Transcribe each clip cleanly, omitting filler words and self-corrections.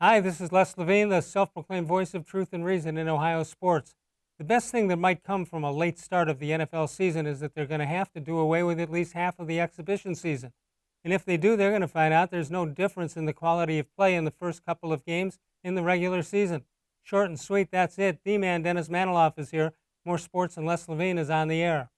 Hi, this is Les Levine, the self-proclaimed voice of truth and reason in Ohio sports. The best thing that might come from a late start of the NFL season is that they're going to have to do away with at least half of the exhibition season. And if they do, they're going to find out there's no difference in the quality of play in the first couple of games in the regular season. Short and sweet, that's it. D-Man Dennis Manoloff is here. More sports and Les Levine is on the air.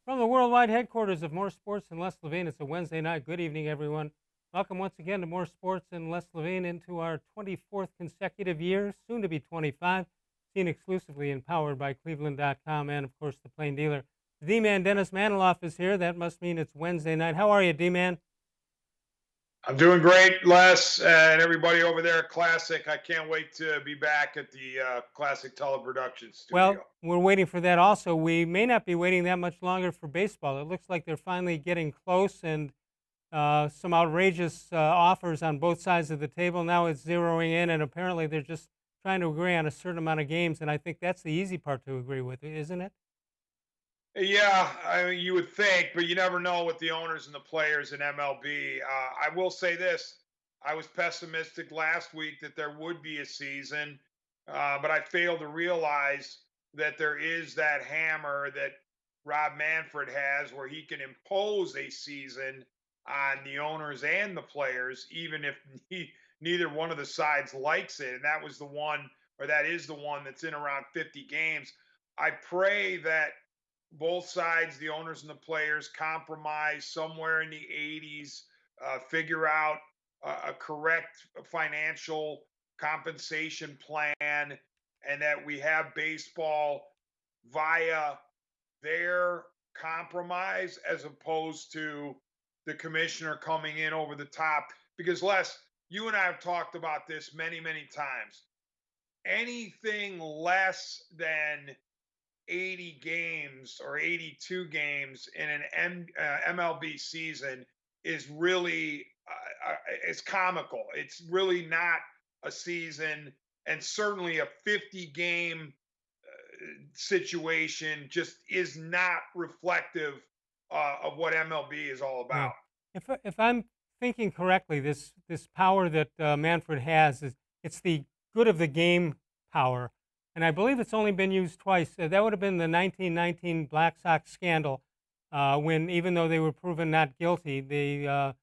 From the worldwide headquarters of More Sports and Les Levine, it's a Wednesday night. Good evening, everyone. Welcome once again to More Sports and Les Levine into our 24th consecutive year, soon to be 25, seen exclusively and powered by cleveland.com and, of course, the Plain Dealer. The D-Man Dennis Manoloff is here. That must mean it's Wednesday night. How are you, D-Man? I'm doing great, Les, and everybody over there at Classic. I can't wait to be back at the Classic Teleproduction Well, studio. we're waiting for that also. We may not be waiting that much longer for baseball. It looks like they're finally getting close, and some outrageous offers on both sides of the table. Now it's zeroing in, and apparently they're just trying to agree on a certain amount of games, and I think that's the easy part to agree with, isn't it? Yeah, I mean, you would think, but you never know with the owners and the players in MLB. I will say this. I was pessimistic last week that there would be a season, but I failed to realize that there is that hammer that Rob Manfred has where he can impose a season on the owners and the players, even if neither one of the sides likes it. And that was the one, or that is the one that's in around 50 games. I pray that both sides, the owners and the players, compromise somewhere in the 80s, figure out a correct financial compensation plan, and that we have baseball via their compromise as opposed to the commissioner coming in over the top. Because, Les, you and I have talked about this many, many times. Anything less than 80 games or 82 games in an MLB season is really it's comical. It's really not a season, and certainly a 50 game situation just is not reflective of what MLB is all Yeah. about. If I'm thinking correctly, this power that Manfred has is it's the good of the game power, and I believe it's only been used twice. That would have been the 1919 Black Sox scandal, when even though they were proven not guilty, the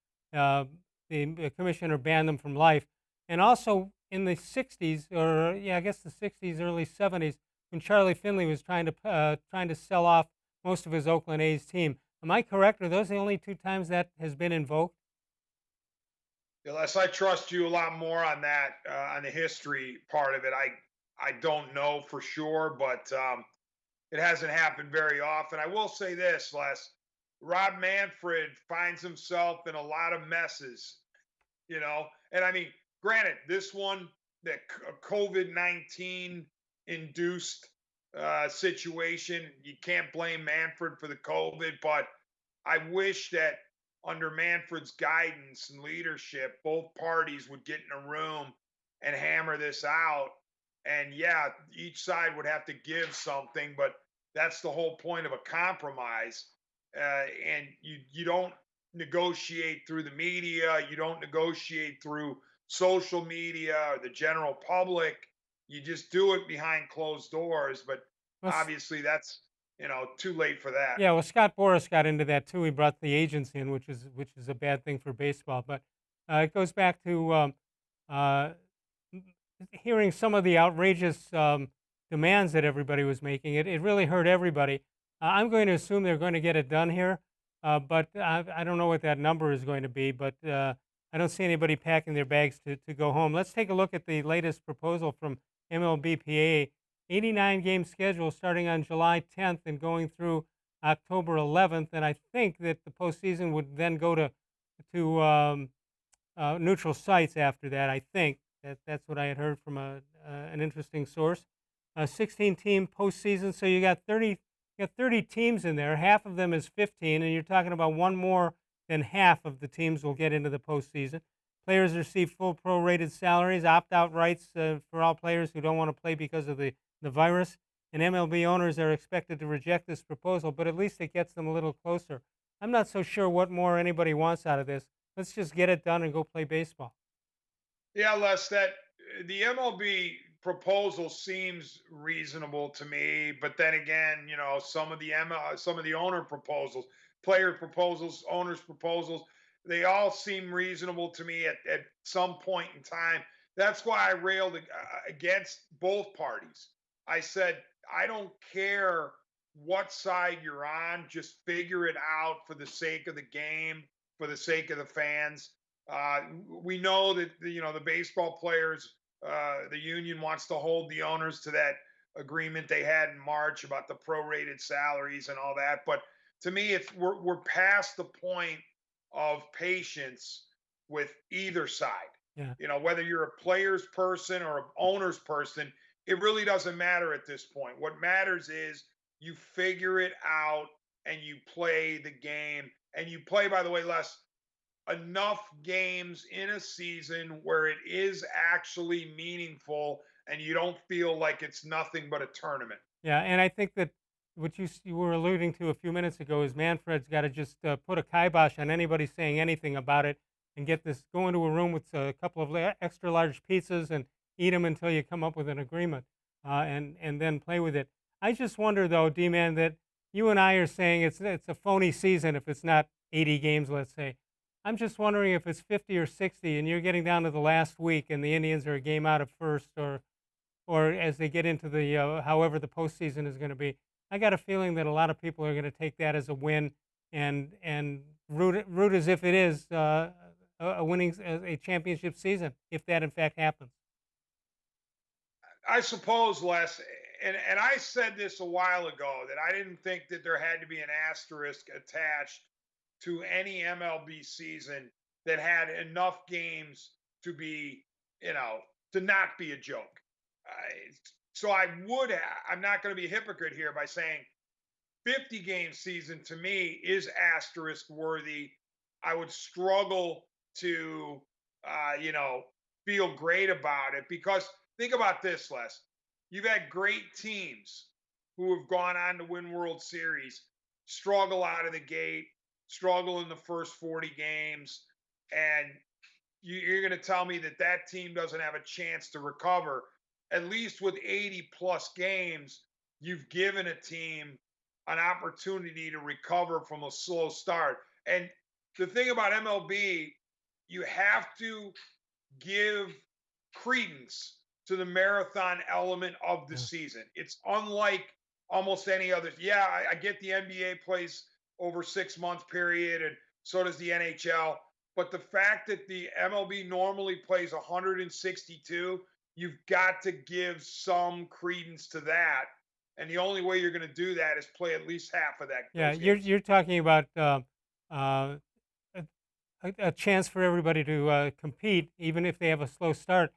commissioner banned them from life, and also in the 60s, or yeah, I guess the 60s, early 70s, when Charlie Finley was trying to sell off most of his Oakland A's team. Am I correct? Are those the only two times that has been invoked? Unless I trust you a lot more on that, on the history part of it. I don't know for sure, but it hasn't happened very often. I will say this, Les. Rob Manfred finds himself in a lot of messes, and I mean, granted, this one, the COVID-19 induced situation, you can't blame Manfred for the COVID, but I wish that under Manfred's guidance and leadership, both parties would get in a room and hammer this out. And yeah, each side would have to give something, but that's the whole point of a compromise. And you don't negotiate through the media, you don't negotiate through social media or the general public. You just do it behind closed doors. But Well, obviously, that's too late for that. yeah, well, Scott Boras got into that too. He brought the agents in, which is a bad thing for baseball. But it goes back to uh, hearing some of the outrageous demands that everybody was making. It really hurt everybody. I'm going to assume they're going to get it done here, but I don't know what that number is going to be. But I don't see anybody packing their bags to go home. Let's take a look at the latest proposal from MLBPA. 89 game schedule starting on July 10th and going through October 11th. And I think that the postseason would then go to neutral sites after that, I think. That's what I had heard from an interesting source. 16-team postseason, so you got 30 teams in there. Half of them is 15, and you're talking about one more than half of the teams will get into the postseason. Players receive full prorated salaries, opt-out rights for all players who don't want to play because of the virus. And MLB owners are expected to reject this proposal, but at least it gets them a little closer. I'm not so sure what more anybody wants out of this. Let's just get it done and go play baseball. Yeah, Les, that the MLB proposal seems reasonable to me, but then again, some of the owner proposals, player proposals, owners proposals, they all seem reasonable to me at some point in time. That's why I railed against both parties. I said, I don't care what side you're on, just figure it out for the sake of the game, for the sake of the fans. We know that the baseball players, the union wants to hold the owners to that agreement they had in March about the prorated salaries and all that. But to me, it's we're past the point of patience with either side. Yeah. Whether you're a player's person or an owner's person, it really doesn't matter at this point. What matters is you figure it out and you play the game. And you play, by the way, Les, enough games in a season where it is actually meaningful and you don't feel like it's nothing but a tournament. Yeah, and I think that what you were alluding to a few minutes ago is Manfred's got to just put a kibosh on anybody saying anything about it and get this go into a room with a couple of extra large pizzas and eat them until you come up with an agreement, and then play with it. I just wonder though, D-Man, that you and I are saying it's a phony season if it's not 80 games, let's say. I'm just wondering if it's 50 or 60 and you're getting down to the last week and the Indians are a game out of first, or as they get into the however the postseason is going to be. I got a feeling that a lot of people are going to take that as a win and root as if it is a winning a championship season if that in fact happens. I suppose, Les, and I said this a while ago that I didn't think that there had to be an asterisk attached to any MLB season that had enough games to be, to not be a joke. So I'm not going to be a hypocrite here by saying 50 game season to me is asterisk worthy. I would struggle to, feel great about it because think about this, Les. You've had great teams who have gone on to win World Series, struggle out of the gate, struggle in the first 40 games, and you're going to tell me that that team doesn't have a chance to recover. At least with 80 plus games, you've given a team an opportunity to recover from a slow start. And the thing about MLB, you have to give credence to the marathon element of the Yeah. season. It's unlike almost any other. Yeah, I get the NBA plays over 6 month period, and so does the NHL. But the fact that the MLB normally plays 162, you've got to give some credence to that. And the only way you're going to do that is play at least half of Yeah, those games. you're talking about uh, a, a chance for everybody to compete, even if they have a slow start.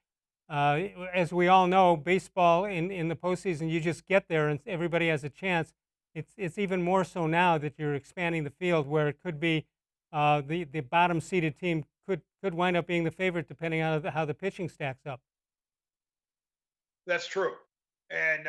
As we all know, baseball in the postseason, you just get there and everybody has a chance. It's even more so now that you're expanding the field, where it could be the bottom seeded team could wind up being the favorite depending on how the pitching stacks up. That's true. And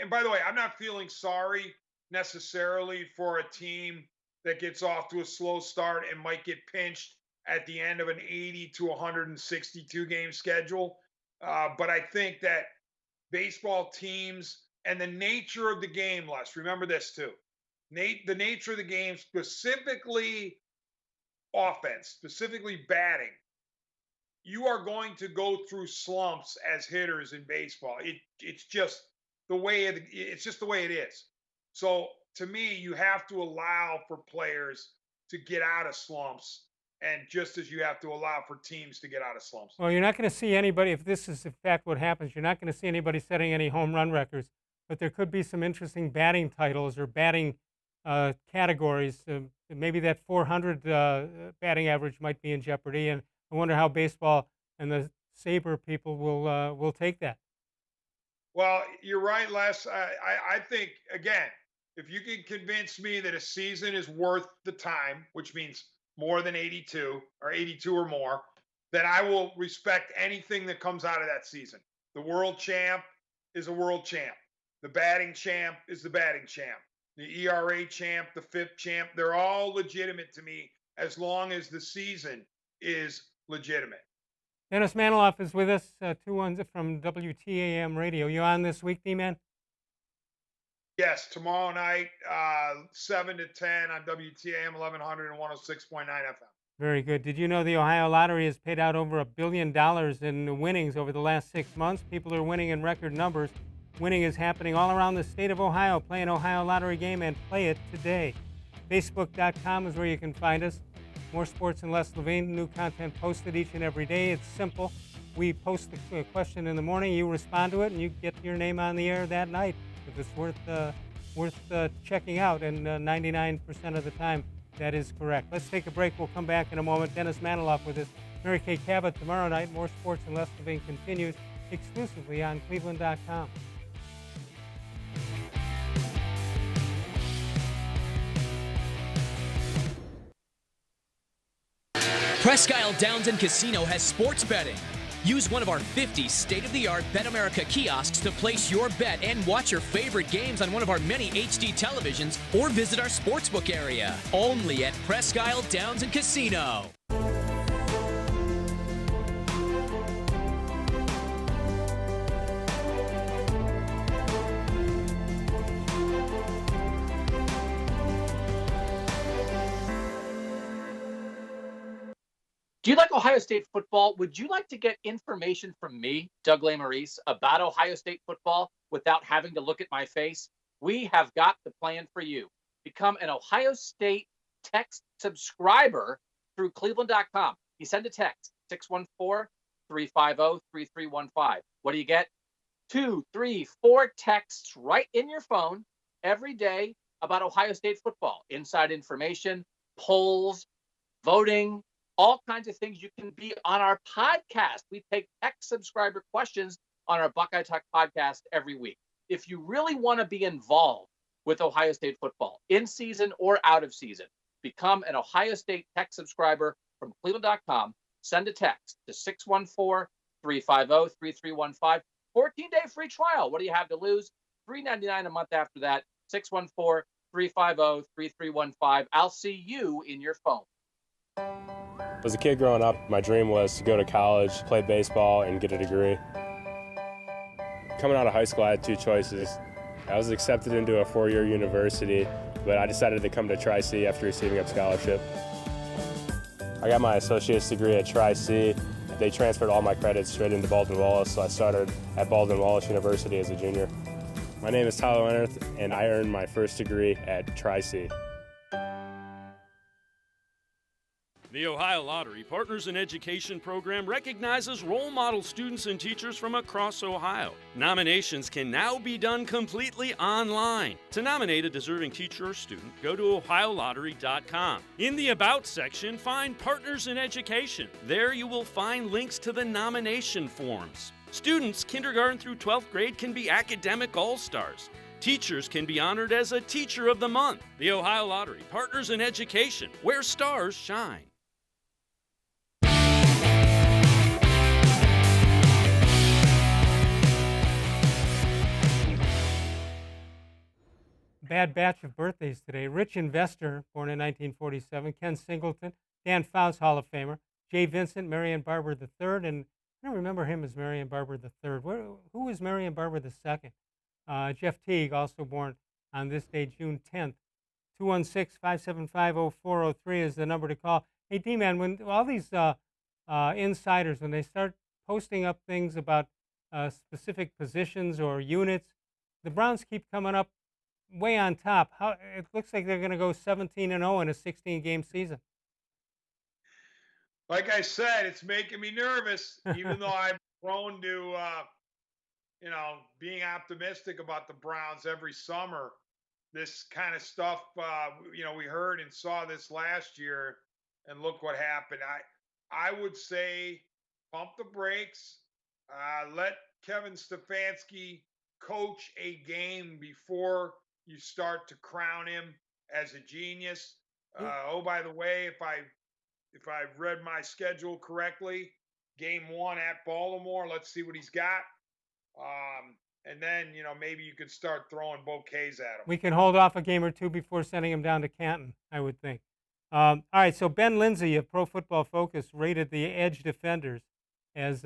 by the way, I'm not feeling sorry necessarily for a team that gets off to a slow start and might get pinched at the end of an 80 to 162 game schedule. But I think that baseball teams and the nature of the game, Les, remember this too. The nature of the game, specifically offense, specifically batting, you are going to go through slumps as hitters in baseball. It's just it's just the way it is. So to me, you have to allow for players to get out of slumps, and just as you have to allow for teams to get out of slumps. Well, you're not going to see anybody, if this is in fact what happens, you're not going to see anybody setting any home run records, but there could be some interesting batting titles or batting categories. Maybe that 400 batting average might be in jeopardy, and I wonder how baseball and the Saber people will take that. Well, you're right, Les. I think again, if you can convince me that a season is worth the time, which means more than 82 or 82 or more, then I will respect anything that comes out of that season. The world champ is a world champ. The batting champ is the batting champ. The ERA champ, the fifth champ, they're all legitimate to me as long as the season is legitimate. Dennis Manoloff is with us, 2-1 from WTAM Radio. You on this week, D-Man? Yes, tomorrow night, 7 to 10 on WTAM 1100 and 106.9 FM. Very good. Did you know the Ohio Lottery has paid out over $1 billion in winnings over the last 6 months? People are winning in record numbers. Winning is happening all around the state of Ohio. Play an Ohio Lottery game and play it today. Facebook.com is where you can find us. More sports and less Levine. New content posted each and every day. It's simple. We post the question in the morning. You respond to it, and you get your name on the air that night if it's worth checking out. And 99% of the time, that is correct. Let's take a break. We'll come back in a moment. Dennis Manoloff with us. Mary Kay Cabot tomorrow night. More sports and less Levine continues exclusively on cleveland.com. Presque Isle Downs and Casino has sports betting. Use one of our 50 state-of-the-art Bet America kiosks to place your bet and watch your favorite games on one of our many HD televisions or visit our sportsbook area. Only at Presque Isle Downs and Casino. Do you like Ohio State football? Would you like to get information from me, Doug Lesmerises, about Ohio State football without having to look at my face? We have got the plan for you. Become an Ohio State text subscriber through cleveland.com. You send a text, 614-350-3315. What do you get? 2, 3, 4 texts right in your phone every day about Ohio State football. Inside information, polls, voting, all kinds of things. You can be on our podcast. We take text subscriber questions on our Buckeye Talk podcast every week. If you really want to be involved with Ohio State football, in season or out of season, become an Ohio State text subscriber from cleveland.com. Send a text to 614-350-3315. 14-day free trial. What do you have to lose? $3.99 a month after that. 614-350-3315. I'll see you in your phone. As a kid growing up, my dream was to go to college, play baseball, and get a degree. Coming out of high school, I had 2 choices. I was accepted into a 4-year university, but I decided to come to Tri-C after receiving a scholarship. I got my associate's degree at Tri-C. They transferred all my credits straight into Baldwin-Wallace, so I started at Baldwin-Wallace University as a junior. My name is Tyler Leonard, and I earned my first degree at Tri-C. The Ohio Lottery Partners in Education program recognizes role model students and teachers from across Ohio. Nominations can now be done completely online. To nominate a deserving teacher or student, go to ohiolottery.com. In the About section, find Partners in Education. There you will find links to the nomination forms. Students kindergarten through 12th grade can be academic all-stars. Teachers can be honored as a Teacher of the Month. The Ohio Lottery Partners in Education, where stars shine. Bad batch of birthdays today. Rich Investor, born in 1947. Ken Singleton. Dan Fouts, Hall of Famer. Jay Vincent, Marion Barber III. And I don't remember him as Marion Barber III. Who was Marion Barber II? Jeff Teague, also born on this day, June 10th. 216-575-0403 is the number to call. Hey, D-Man, when all these insiders, when they start posting up things about specific positions or units, the Browns keep coming up way on top. It looks like they're going to go 17-0 in a 16-game season. Like I said, it's making me nervous, even though I'm prone to, being optimistic about the Browns every summer. This kind of stuff, we heard and saw this last year, and look what happened. I would say pump the brakes, let Kevin Stefanski coach a game before you start to crown him as a genius. Oh, by the way, if I've read my schedule correctly, game 1 at Baltimore. Let's see what he's got. And then, maybe you could start throwing bouquets at him. We can hold off a game or two before sending him down to Canton, I would think. All right, so Ben Lindsay of Pro Football Focus rated the edge defenders as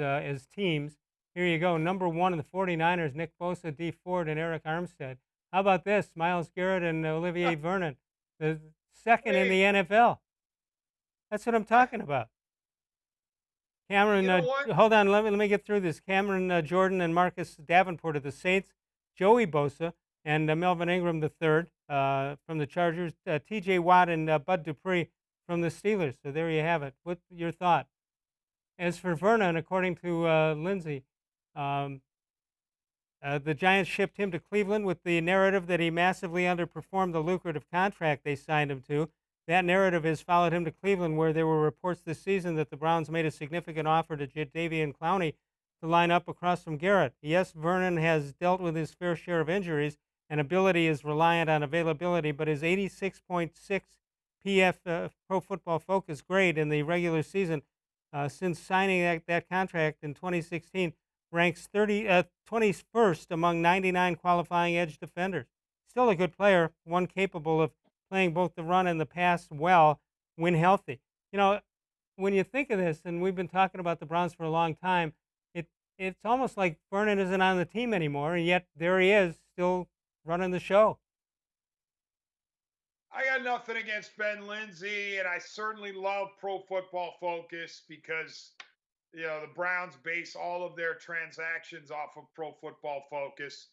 teams. Here you go. Number 1 in the 49ers, Nick Bosa, D. Ford, and Eric Armstead. How about this? Myles Garrett and Olivier Vernon, the second in the NFL. That's what I'm talking about. Cameron, You know what? hold on, let me get through this. Cameron Jordan and Marcus Davenport of the Saints, Joey Bosa and Melvin Ingram III from the Chargers, T.J. Watt and Bud Dupree from the Steelers. So there you have it. What's your thought? As for Vernon, according to Lindsay, the Giants shipped him to Cleveland with the narrative that he massively underperformed the lucrative contract they signed him to. That narrative has followed him to Cleveland, where there were reports this season that the Browns made a significant offer to Jadeveon Clowney to line up across from Garrett. Yes, Vernon has dealt with his fair share of injuries, and ability is reliant on availability, but his 86.6 PF Pro Football Focus grade in the regular season since signing that contract in 2016 ranks 21st among 99 qualifying edge defenders. Still a good player, one capable of playing both the run and the pass well when healthy. When you think of this, and we've been talking about the Browns for a long time, it's almost like Vernon isn't on the team anymore, and yet there he is, still running the show. I got nothing against Ben Lindsay, and I certainly love Pro Football Focus because, the Browns base all of their transactions off of Pro Football Focus.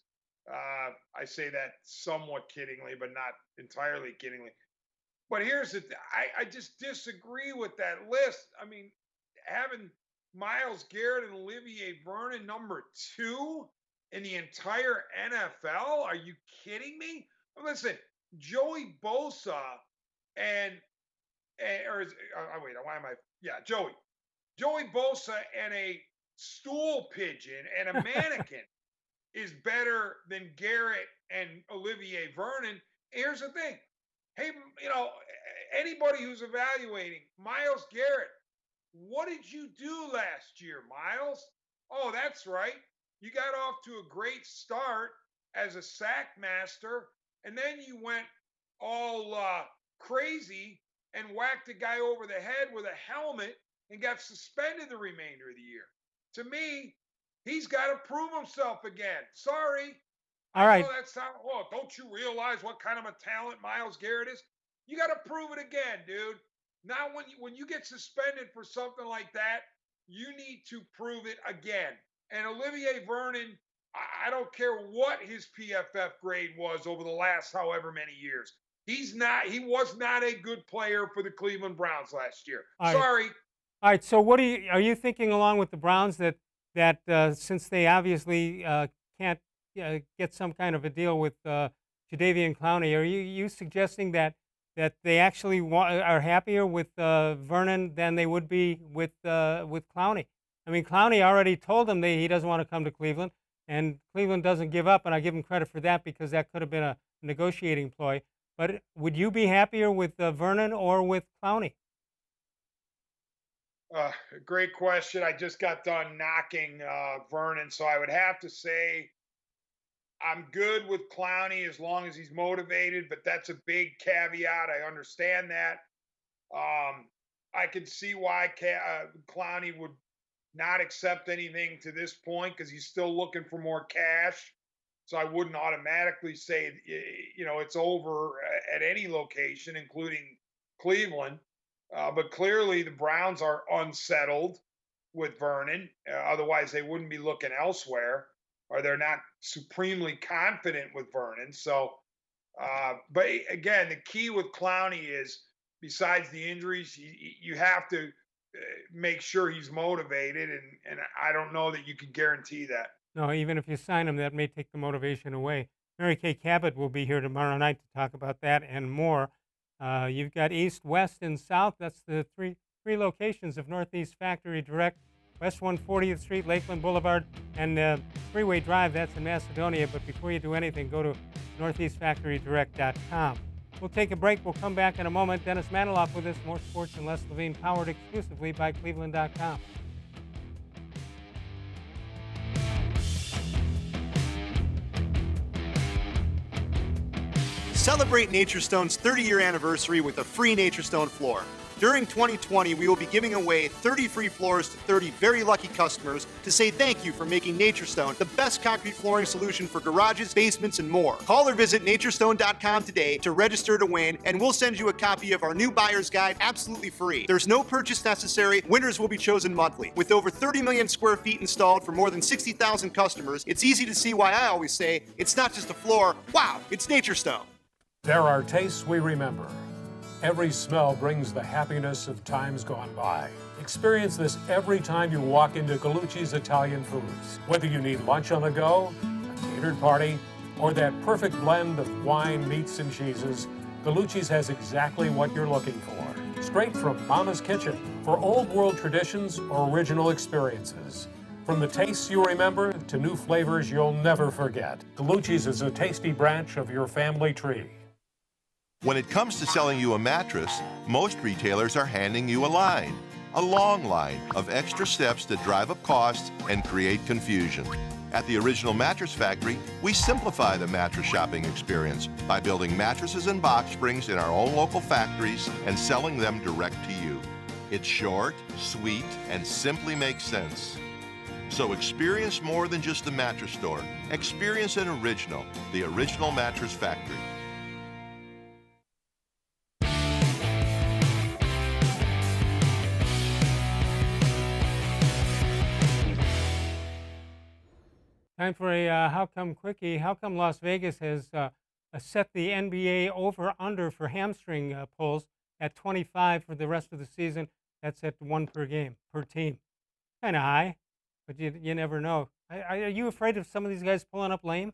I say that somewhat kiddingly, but not entirely kiddingly. But here's the thing. I just disagree with that list. I mean, having Myles Garrett and Olivier Vernon number 2 in the entire NFL? Are you kidding me? Listen, Joey Bosa Joey Bosa and a stool pigeon and a mannequin is better than Garrett and Olivier Vernon. Here's the thing. Hey, anybody who's evaluating Myles Garrett, what did you do last year, Myles? Oh, that's right. You got off to a great start as a sack master, and then you went all crazy and whacked a guy over the head with a helmet and got suspended the remainder of the year. To me, he's got to prove himself again. Sorry. All right. I know that's not, don't you realize what kind of a talent Myles Garrett is? You got to prove it again, dude. Now, when you get suspended for something like that, you need to prove it again. And Olivier Vernon, I don't care what his PFF grade was over the last however many years. He was not a good player for the Cleveland Browns last year. Sorry. All right. So are you thinking along with the Browns that since they obviously can't get some kind of a deal with Jadeveon Clowney, are you suggesting that they actually are happier with Vernon than they would be with Clowney? I mean, Clowney already told them he doesn't want to come to Cleveland, and Cleveland doesn't give up, and I give him credit for that because that could have been a negotiating ploy. But would you be happier with Vernon or with Clowney? Great question. I just got done knocking Vernon, so I would have to say I'm good with Clowney as long as he's motivated, but that's a big caveat. I understand that. I can see why Clowney would not accept anything to this point because he's still looking for more cash. So I wouldn't automatically say, it's over at any location, including Cleveland. But clearly the Browns are unsettled with Vernon. Otherwise, they wouldn't be looking elsewhere, or they're not supremely confident with Vernon. So, but again, the key with Clowney is, besides the injuries, you have to make sure he's motivated, and I don't know that you can guarantee that. No, even if you sign him, that may take the motivation away. Mary Kay Cabot will be here tomorrow night to talk about that and more. You've got East, West, and South. That's the three locations of Northeast Factory Direct. West 140th Street, Lakeland Boulevard, and Freeway Drive. That's in Macedonia. But before you do anything, go to northeastfactorydirect.com. We'll take a break. We'll come back in a moment. Dennis Manoloff with us. More sports and less Levine, powered exclusively by cleveland.com. Celebrate NatureStone's 30-year anniversary with a free NatureStone floor. During 2020, we will be giving away 30 free floors to 30 very lucky customers to say thank you for making NatureStone the best concrete flooring solution for garages, basements, and more. Call or visit naturestone.com today to register to win, and we'll send you a copy of our new buyer's guide absolutely free. There's no purchase necessary. Winners will be chosen monthly. With over 30 million square feet installed for more than 60,000 customers, it's easy to see why I always say it's not just a floor. Wow, it's NatureStone. There are tastes we remember. Every smell brings the happiness of times gone by. Experience this every time you walk into Gallucci's Italian Foods. Whether you need lunch on the go, a catered party, or that perfect blend of wine, meats, and cheeses, Gallucci's has exactly what you're looking for. Straight from Mama's kitchen for old world traditions or original experiences. From the tastes you remember to new flavors you'll never forget. Gallucci's is a tasty branch of your family tree. When it comes to selling you a mattress, most retailers are handing you a long line of extra steps that drive up costs and create confusion. At the Original Mattress Factory, we simplify the mattress shopping experience by building mattresses and box springs in our own local factories and selling them direct to you. It's short, sweet, and simply makes sense. So experience more than just the mattress store. Experience an original, the Original Mattress Factory. Time for a How Come Quickie. How come Las Vegas has set the NBA over-under for hamstring pulls at 25 for the rest of the season? That's at 1 per game, per team. Kind of high, but you never know. Are you afraid of some of these guys pulling up lame?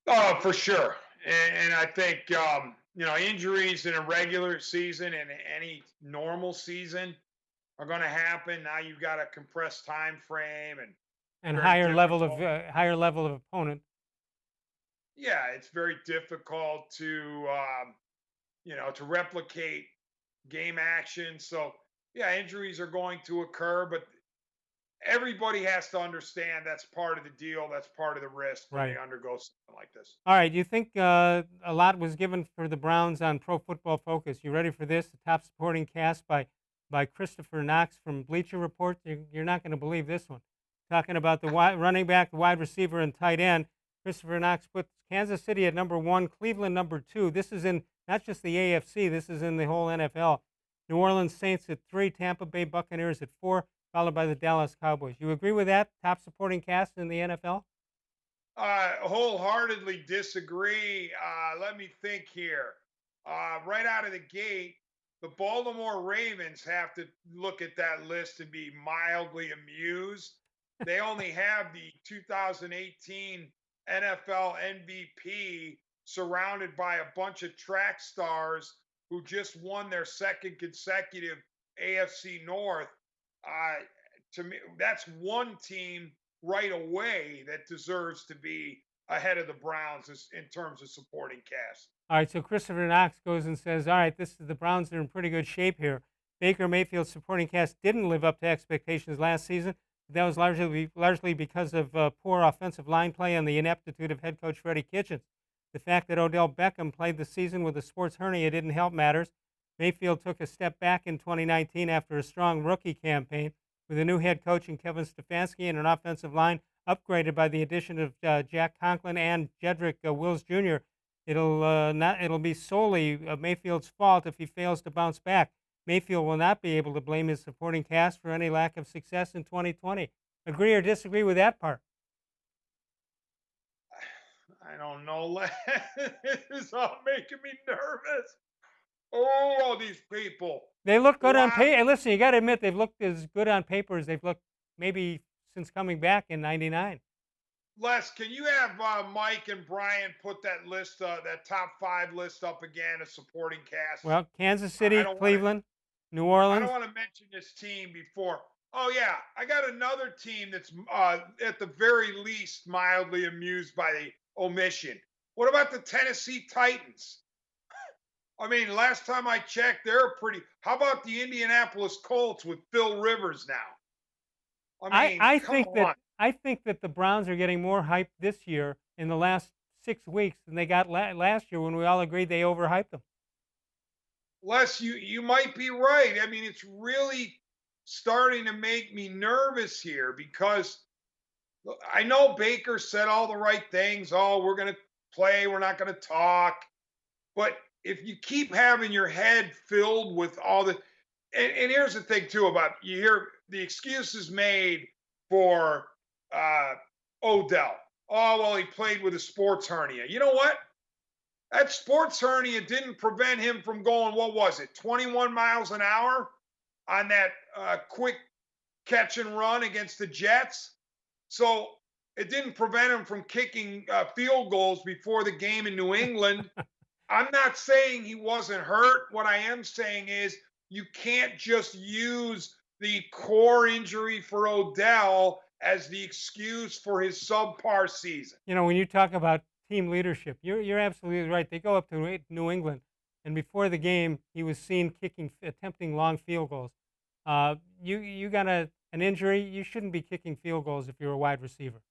Oh, for sure. And I think, injuries in a regular season and any normal season are going to happen. Now you've got a compressed time frame and higher level of opponent. Yeah, it's very difficult to replicate game action. So yeah, injuries are going to occur, but everybody has to understand that's part of the deal. That's part of the risk when they undergo something like this. All right, you think a lot was given for the Browns on Pro Football Focus? You ready for this? The top supporting cast by Christopher Knox from Bleacher Report. You're not going to believe this one. Talking about the running back, the wide receiver, and tight end. Christopher Knox puts Kansas City at number 1, Cleveland number 2. This is in not just the AFC, this is in the whole NFL. New Orleans Saints at 3, Tampa Bay Buccaneers at 4, followed by the Dallas Cowboys. You agree with that? Top supporting cast in the NFL? Wholeheartedly disagree. Let me think here. Right out of the gate, the Baltimore Ravens have to look at that list and be mildly amused. They only have the 2018 NFL MVP surrounded by a bunch of track stars who just won their second consecutive AFC North. To me, that's one team right away that deserves to be ahead of the Browns in terms of supporting cast. All right, so Christopher Knox goes and says, all right, the Browns are in pretty good shape here. Baker Mayfield's supporting cast didn't live up to expectations last season. That was largely because of poor offensive line play and the ineptitude of head coach Freddie Kitchens. The fact that Odell Beckham played the season with a sports hernia didn't help matters. Mayfield took a step back in 2019 after a strong rookie campaign with a new head coach in Kevin Stefanski and an offensive line upgraded by the addition of Jack Conklin and Jedrick Wills Jr. It'll be solely Mayfield's fault if he fails to bounce back. Mayfield will not be able to blame his supporting cast for any lack of success in 2020. Agree or disagree with that part? I don't know. This is all making me nervous. Oh, these people. They look good on paper. Listen, you got to admit, they've looked as good on paper as they've looked maybe since coming back in '99. Les, can you have Mike and Brian put that list, that top 5 list up again of supporting cast? Well, Kansas City, Cleveland, New Orleans. I don't want to mention this team before. Oh yeah, I got another team that's at the very least mildly amused by the omission. What about the Tennessee Titans? I mean, last time I checked, they're pretty. How about the Indianapolis Colts with Phil Rivers now? I mean, I come think that on. I think that the Browns are getting more hype this year in the last 6 weeks than they got last year when we all agreed they overhyped them. Les, you might be right. I mean, it's really starting to make me nervous here because I know Baker said all the right things. Oh, we're going to play, we're not going to talk. But if you keep having your head filled with all the, and here's the thing too about you hear the excuses made for Odell. Oh, well, he played with a sports hernia. You know what? That sports hernia didn't prevent him from going, what was it, 21 miles an hour on that quick catch and run against the Jets. So it didn't prevent him from kicking field goals before the game in New England. I'm not saying he wasn't hurt. What I am saying is you can't just use the core injury for Odell as the excuse for his subpar season. You know, when you talk about team leadership, you're absolutely right. They go up to New England, and before the game, he was seen attempting long field goals. You got an injury, you shouldn't be kicking field goals if you're a wide receiver.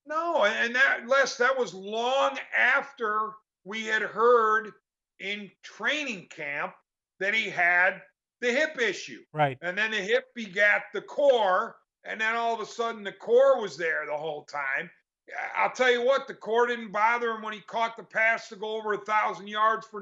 No, and that was long after we had heard in training camp that he had the hip issue. Right. And then the hip begat the core, and then all of a sudden the core was there the whole time. I'll tell you what, the core didn't bother him when he caught the pass to go over 1,000 yards for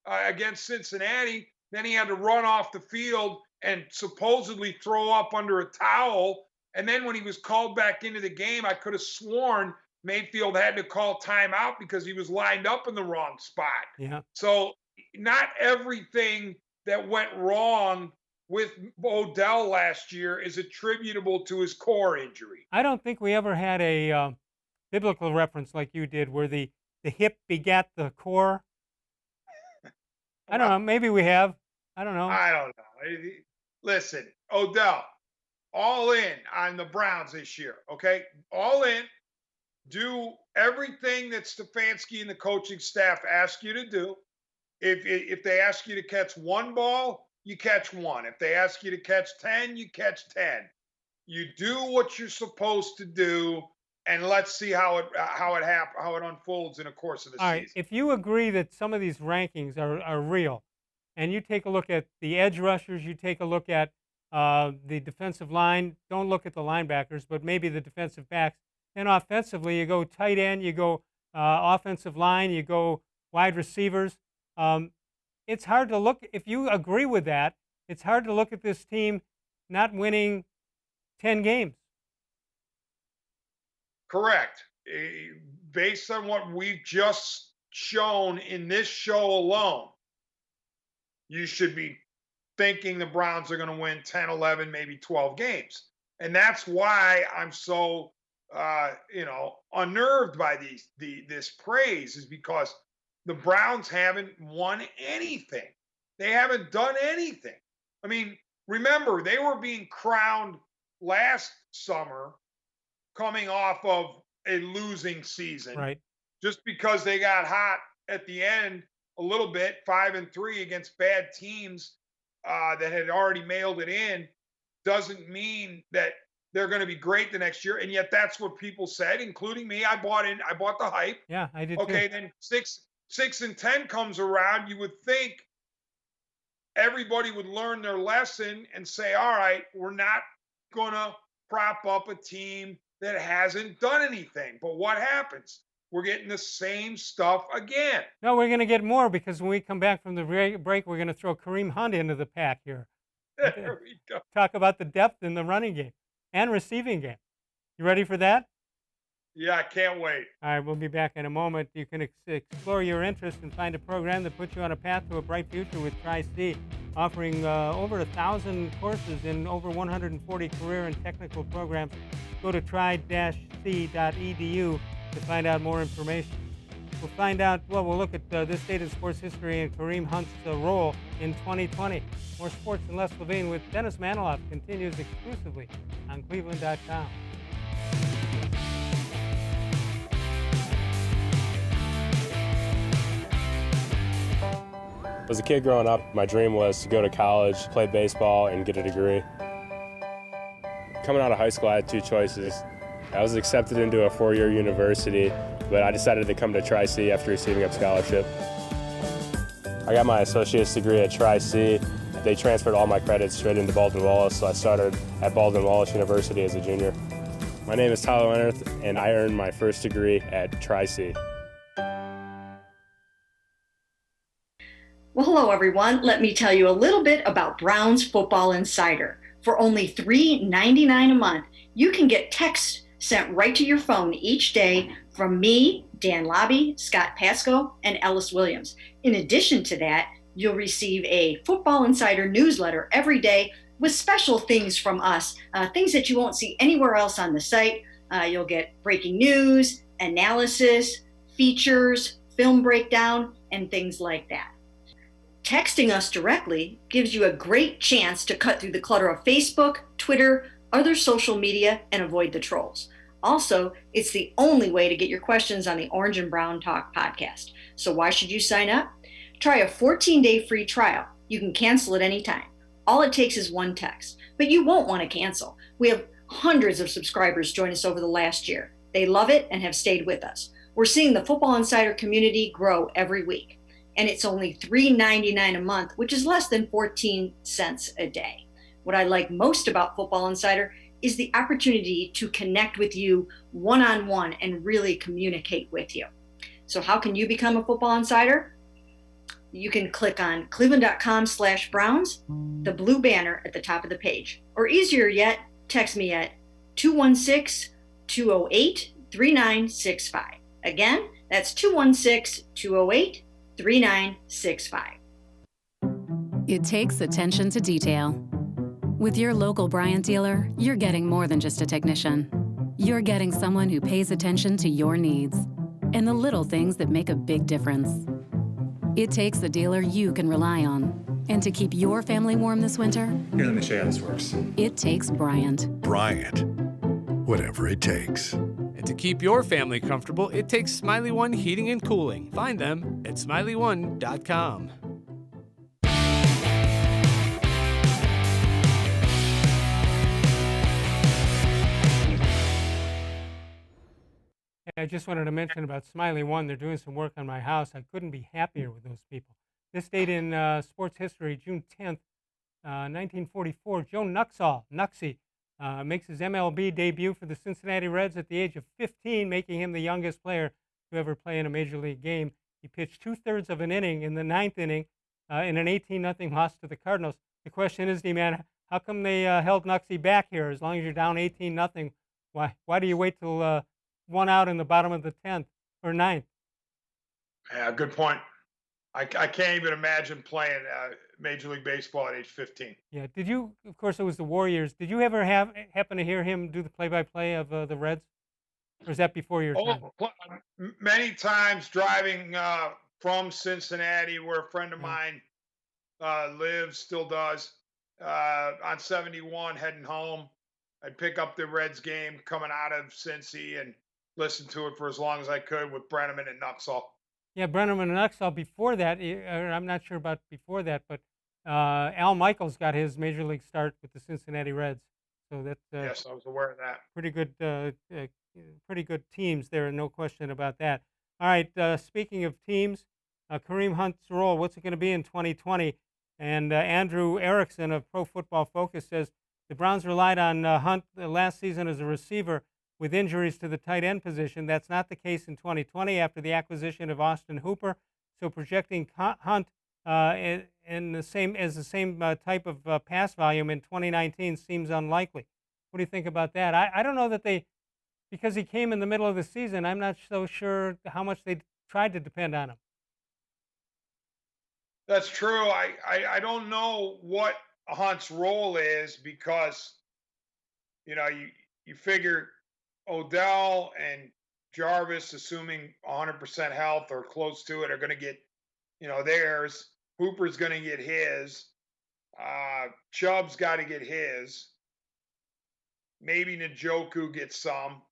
against Cincinnati. Then he had to run off the field and supposedly throw up under a towel. And then when he was called back into the game, I could have sworn Mayfield had to call timeout because he was lined up in the wrong spot. Yeah. So not everything that went wrong with Odell last year is attributable to his core injury. I don't think we ever had a biblical reference like you did where the hip begat the core. I don't know. Maybe we have. I don't know. I don't know. Listen, Odell, all in on the Browns this year, okay? All in. Do everything that Stefanski and the coaching staff ask you to do. If they ask you to catch one ball, you catch one. If they ask you to catch 10, you catch 10. You do what you're supposed to do, and let's see how it unfolds in the course of the All season. right. If you agree that some of these rankings are real, and you take a look at the edge rushers, you take a look at the defensive line, don't look at the linebackers, but maybe the defensive backs. Then offensively, you go tight end, you go offensive line, you go wide receivers. It's hard to look, if you agree with that, it's hard to look at this team not winning 10 games. Correct. Based on what we've just shown in this show alone, you should be thinking the Browns are going to win 10, 11, maybe 12 games. And that's why I'm so unnerved by this praise, is because the Browns haven't won anything. They haven't done anything. I mean, remember, they were being crowned last summer coming off of a losing season. Right. Just because they got hot at the end a little bit, 5-3 against bad teams that had already mailed it in, doesn't mean that they're going to be great the next year. And yet that's what people said, including me. I bought the hype. Yeah, I did Okay, too. then 6-10 comes around. You would think everybody would learn their lesson and say, all right, we're not going to prop up a team that hasn't done anything. But what happens? We're getting the same stuff again. No, we're going to get more because when we come back from the break, we're going to throw Kareem Hunt into the pack here. There we go. Talk about the depth in the running game and receiving game. You ready for that? Yeah, I can't wait. All right, we'll be back in a moment. You can explore your interest and find a program that puts you on a path to a bright future with Tri-C, offering over 1,000 courses in over 140 career and technical programs. Go to tri-c.edu to find out more information. We'll find out, well, we'll look at this date in sports history and Kareem Hunt's role in 2020. More sports and less Levine with Dennis Manoloff continues exclusively on cleveland.com. As a kid growing up, my dream was to go to college, play baseball, and get a degree. Coming out of high school, I had two choices. I was accepted into a four-year university, but I decided to come to Tri-C after receiving a scholarship. I got my associate's degree at Tri-C. They transferred all my credits straight into Baldwin-Wallace, so I started at Baldwin-Wallace University as a junior. My name is Tyler Leonard, and I earned my first degree at Tri-C. Well, hello, everyone. Let me tell you a little bit about Brown's Football Insider. For only $3.99 a month, you can get texts sent right to your phone each day from me, Dan Lobby, Scott Pasco, and Ellis Williams. In addition to that, you'll receive a Football Insider newsletter every day with special things from us, things that you won't see anywhere else on the site. You'll get breaking news, analysis, features, film breakdown, and things like that. Texting us directly gives you a great chance to cut through the clutter of Facebook, Twitter, other social media, and avoid the trolls. Also, it's the only way to get your questions on the Orange and Brown Talk podcast. So why should you sign up? Try a 14-day free trial. You can cancel at any time. All it takes is one text, but you won't want to cancel. We have hundreds of subscribers join us over the last year. They love it and have stayed with us. We're seeing the Football Insider community grow every week. And it's only $3.99 a month, which is less than 14 cents a day. What I like most about Football Insider is the opportunity to connect with you one-on-one and really communicate with you. So how can you become a Football Insider? You can click on cleveland.com/Browns, the blue banner at the top of the page. Or easier yet, text me at 216-208-3965. Again, that's 216-208-3965. It takes attention to detail. With your local Bryant dealer, you're getting more than just a technician. You're getting someone who pays attention to your needs and the little things that make a big difference. It takes a dealer you can rely on. And to keep your family warm this winter, here, let me show you how this works. It takes Bryant. Bryant, whatever it takes. And to keep your family comfortable, it takes Smiley One Heating and Cooling. Find them at smiley1.com. I just wanted to mention about Smiley One. They're doing some work on my house. I couldn't be happier with those people. This date in sports history, June 10th, 1944, Joe Nuxie, makes his MLB debut for the Cincinnati Reds at the age of 15, making him the youngest player to ever play in a major league game. He pitched 2/3 of an inning in the ninth inning in an 18-0 loss to the Cardinals. The question is, D-Man, how come they held Nuxie back here? As long as you're down 18-0, why do you wait till one out in the bottom of the 10th or ninth? Yeah, good point. I can't even imagine playing Major League Baseball at age 15. Yeah. Did you? Of course, it was the Warriors. Did you ever happen to hear him do the play-by-play of the Reds, or is that before your time? Many times driving from Cincinnati, where a friend of mine lives, still does, on 71 heading home. I'd pick up the Reds game coming out of Cincy and listen to it for as long as I could with Brenneman and Nuxall. Yeah, Brenneman and Nuxall. Before that, I'm not sure about before that, but Al Michaels got his major league start with the Cincinnati Reds. So that's yes, I was aware of that. Pretty good teams there, no question about that. All right, speaking of teams, Kareem Hunt's role, what's it going to be in 2020? And Andrew Erickson of Pro Football Focus says the Browns relied on Hunt last season as a receiver with injuries to the tight end position. That's not the case in 2020 after the acquisition of Austin Hooper. So projecting Hunt in the same type of pass volume in 2019 seems unlikely. What do you think about that? I don't know that because he came in the middle of the season, I'm not so sure how much they tried to depend on him. That's true. I don't know what Hunt's role is because, you figure Odell and Jarvis, assuming 100% health or close to it, are going to get, theirs. Hooper's going to get his. Chubb's got to get his. Maybe Njoku gets some.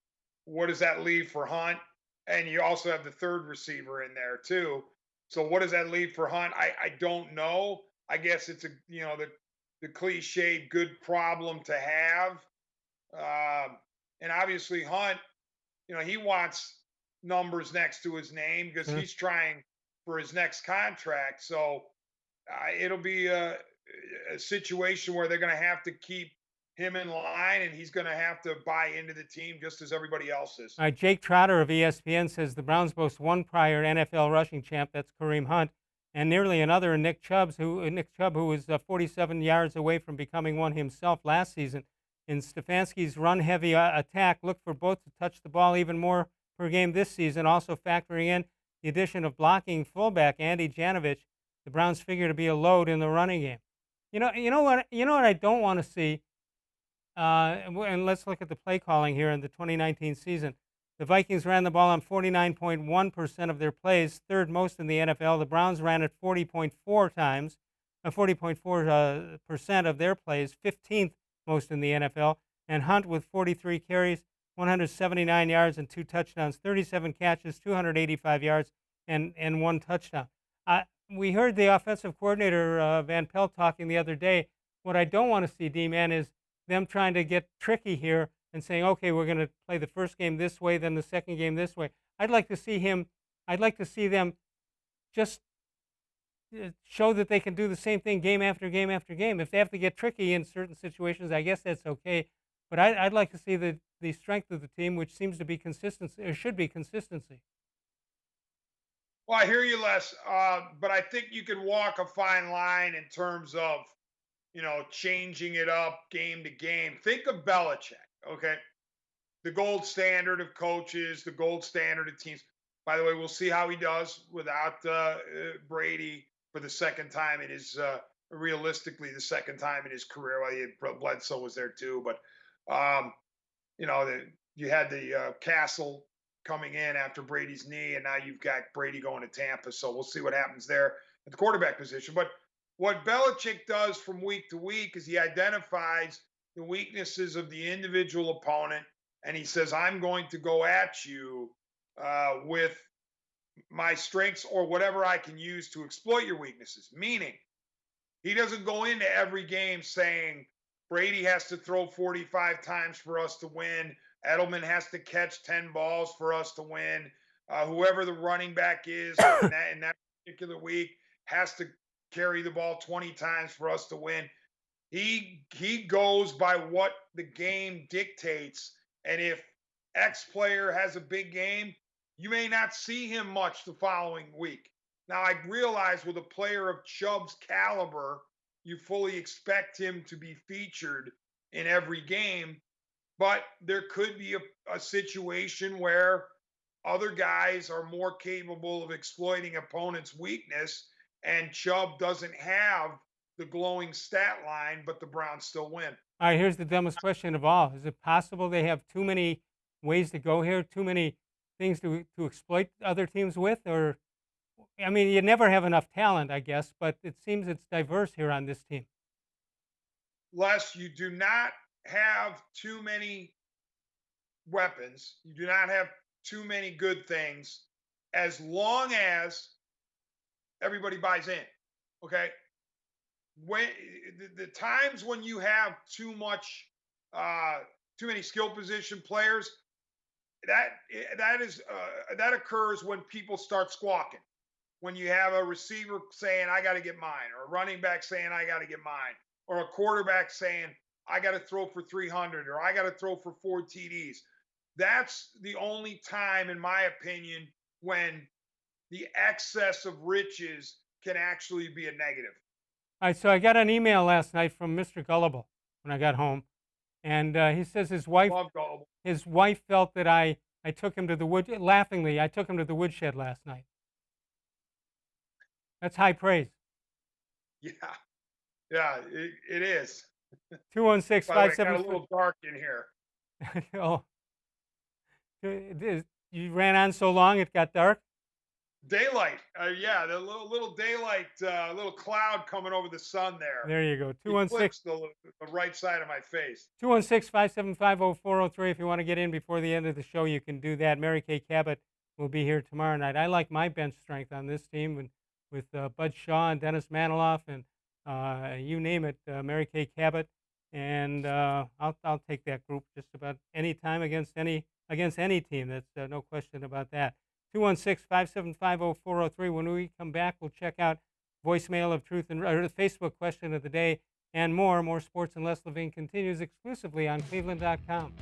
What does that leave for Hunt? And you also have the third receiver in there too. So what does that leave for Hunt? I don't know. I guess it's the cliched good problem to have. And obviously Hunt, he wants numbers next to his name because he's trying for his next contract. So it'll be a situation where they're going to have to keep him in line, and he's going to have to buy into the team just as everybody else is. All right, Jake Trotter of ESPN says the Browns boast one prior NFL rushing champ, that's Kareem Hunt, and nearly another, Nick Chubb, who was 47 yards away from becoming one himself last season. In Stefanski's run-heavy attack, look for both to touch the ball even more per game this season, also factoring in the addition of blocking fullback Andy Janovich. The Browns figure to be a load in the running game. You know what I don't want to see. And let's look at the play calling here in the 2019 season. The Vikings ran the ball on 49.1% of their plays, third most in the NFL. The Browns ran it 40.4% of their plays, 15th most in the NFL. And Hunt with 43 carries, 179 yards and 2 touchdowns, 37 catches, 285 yards, and 1 touchdown. We heard the offensive coordinator, Van Pelt, talking the other day. What I don't want to see, D-Man, is them trying to get tricky here and saying, okay, we're going to play the first game this way, then the second game this way. I'd like to see them just show that they can do the same thing game after game after game. If they have to get tricky in certain situations, I guess that's okay. But I'd like to see the strength of the team, which seems to be consistency, or should be consistency. Well, I hear you, Les, but I think you can walk a fine line in terms of, changing it up game to game. Think of Belichick, okay? The gold standard of coaches, the gold standard of teams. By the way, we'll see how he does without Brady for the second time in his, realistically, the second time in his career. Well, Bledsoe was there too, but, you had the Castle coming in after Brady's knee, and now you've got Brady going to Tampa. So we'll see what happens there at the quarterback position. But what Belichick does from week to week is he identifies the weaknesses of the individual opponent, and he says, I'm going to go at you with my strengths or whatever I can use to exploit your weaknesses. Meaning, he doesn't go into every game saying Brady has to throw 45 times for us to win. Edelman has to catch 10 balls for us to win. Whoever the running back is in that particular week has to carry the ball 20 times for us to win. He goes by what the game dictates. And if X player has a big game, you may not see him much the following week. Now, I realize with a player of Chubb's caliber, you fully expect him to be featured in every game. But there could be a situation where other guys are more capable of exploiting opponents' weakness, and Chubb doesn't have the glowing stat line, but the Browns still win. All right, here's the dumbest question of all. Is it possible they have too many ways to go here, too many things to exploit other teams with? Or, I mean, you never have enough talent, I guess, but it seems it's diverse here on this team. Les, you do not have too many weapons. You do not have too many good things as long as everybody buys in. Okay. When the times when you have too many skill position players, that occurs when people start squawking. When you have a receiver saying, I got to get mine, or a running back saying, I got to get mine, or a quarterback saying, I got to throw for 300, or I got to throw for 4 TDs. That's the only time, in my opinion, when the excess of riches can actually be a negative. All right, so I got an email last night from Mr. Gullible when I got home, and he says his wife felt that I took him to the laughingly, I took him to the woodshed last night. That's high praise. Yeah, it is. 216-573. Got a little dark in here. Oh, You ran on so long it got dark? Daylight. Yeah, the little daylight, little cloud coming over the sun there. There you go. Eclipsed the right side of my face. 216-575-0403. If you want to get in before the end of the show, you can do that. Mary Kay Cabot will be here tomorrow night. I like my bench strength on this team with Bud Shaw and Dennis Manoloff and you name it, Mary Kay Cabot. And I'll take that group just about any time against any team. That's no question about that. 216-575-0403. When we come back, we'll check out voicemail of truth and or the Facebook question of the day and more. More sports and Les Levine continues exclusively on cleveland.com.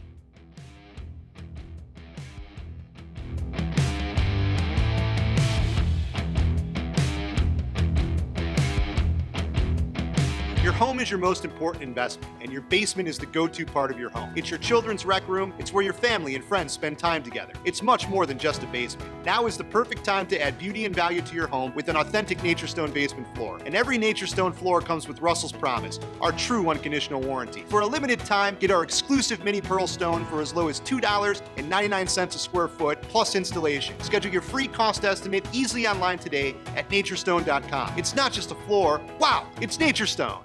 Your home is your most important investment, and your basement is the go-to part of your home. It's your children's rec room. It's where your family and friends spend time together. It's much more than just a basement. Now is the perfect time to add beauty and value to your home with an authentic NatureStone basement floor. And every NatureStone floor comes with Russell's Promise, our true unconditional warranty. For a limited time, get our exclusive mini pearl stone for as low as $2.99 a square foot plus installation. Schedule your free cost estimate easily online today at naturestone.com. It's not just a floor. Wow, it's NatureStone.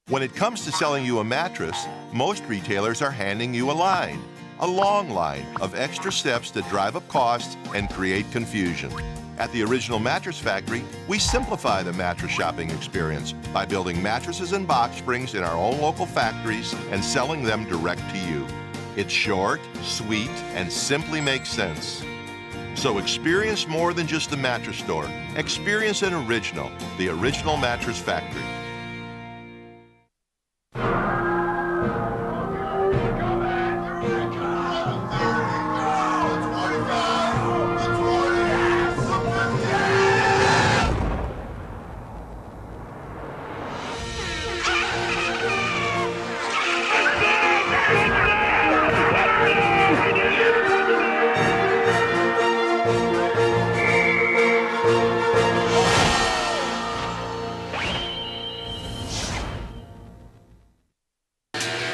When it comes to selling you a mattress, most retailers are handing you a long line of extra steps that drive up costs and create confusion. At the Original Mattress Factory, we simplify the mattress shopping experience by building mattresses and box springs in our own local factories and selling them direct to you. It's short, sweet, and simply makes sense. So experience more than just a mattress store. Experience an original, the Original Mattress Factory.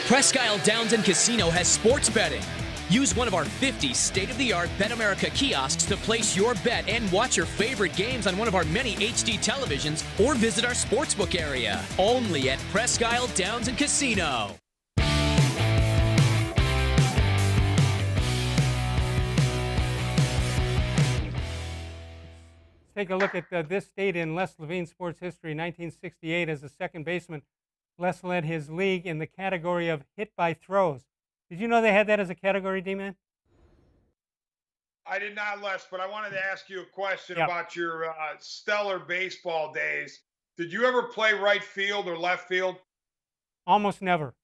Presque Isle Downs and Casino has sports betting. Use one of our 50 state-of-the-art Bet America kiosks to place your bet and watch your favorite games on one of our many HD televisions or visit our sportsbook area. Only at Presque Isle Downs and Casino. Take a look at this date in Les Levine sports history. 1968, as a second baseman, Les led his league in the category of hit by throws. Did you know they had that as a category, D-Man? I did not, Les, but I wanted to ask you a question about your stellar baseball days. Did you ever play right field or left field? Almost never.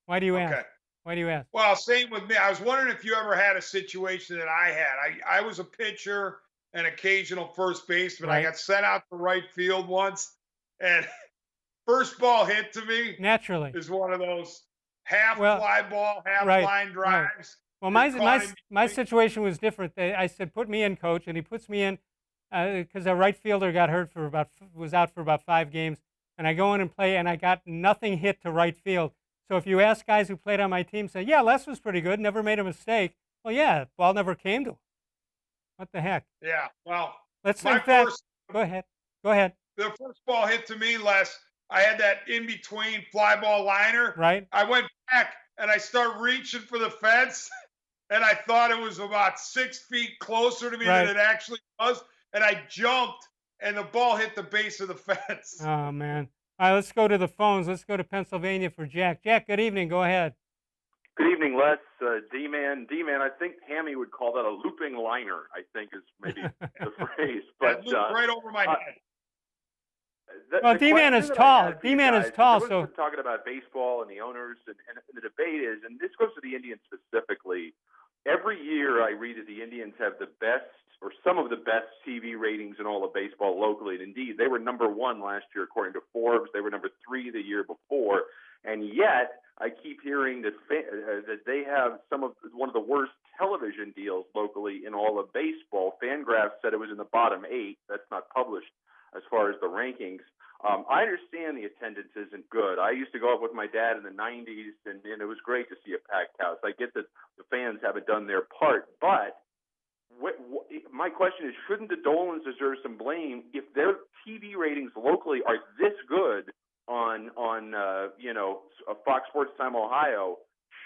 Why do you ask? Why do you ask? Well, same with me. I was wondering if you ever had a situation that I had. I was a pitcher, an occasional first baseman. I got sent out to right field once, and first ball hit to me naturally is one of those half fly ball, half line drives. Well, my situation was different. I said, put me in, coach, and he puts me in because our right fielder got hurt was out for about 5 games, and I go in and play, and I got nothing hit to right field. So if you ask guys who played on my team, say, yeah, Les was pretty good, never made a mistake. Well, yeah, ball never came to him. What the heck? Yeah, well, let's think that. Go ahead. The first ball hit to me, Les, I had that in-between fly ball liner. Right. I went back, and I started reaching for the fence, and I thought it was about 6 feet closer to me than it actually was, and I jumped, and the ball hit the base of the fence. Oh, man. All right, let's go to the phones. Let's go to Pennsylvania for Jack. Jack, good evening. Go ahead. Good evening, Les. D-Man, I think Hammy would call that a looping liner, I think is maybe the phrase. But right over my head. Well, D-Man is tall. D-Man is tall. So talking about baseball and the owners, and the debate is, and this goes to the Indians specifically, every year I read that the Indians have the best or some of the best TV ratings in all of baseball locally. And indeed, they were number 1 last year, according to Forbes. They were number 3 the year before. And yet, I keep hearing that they have one of the worst television deals locally in all of baseball. Fangraphs said it was in the bottom 8. That's not published as far as the rankings. I understand the attendance isn't good. I used to go up with my dad in the 90s, and it was great to see a packed house. I get that the fans haven't done their part, but my question is, shouldn't the Dolans deserve some blame if their TV ratings locally are this good on Fox Sports Time Ohio?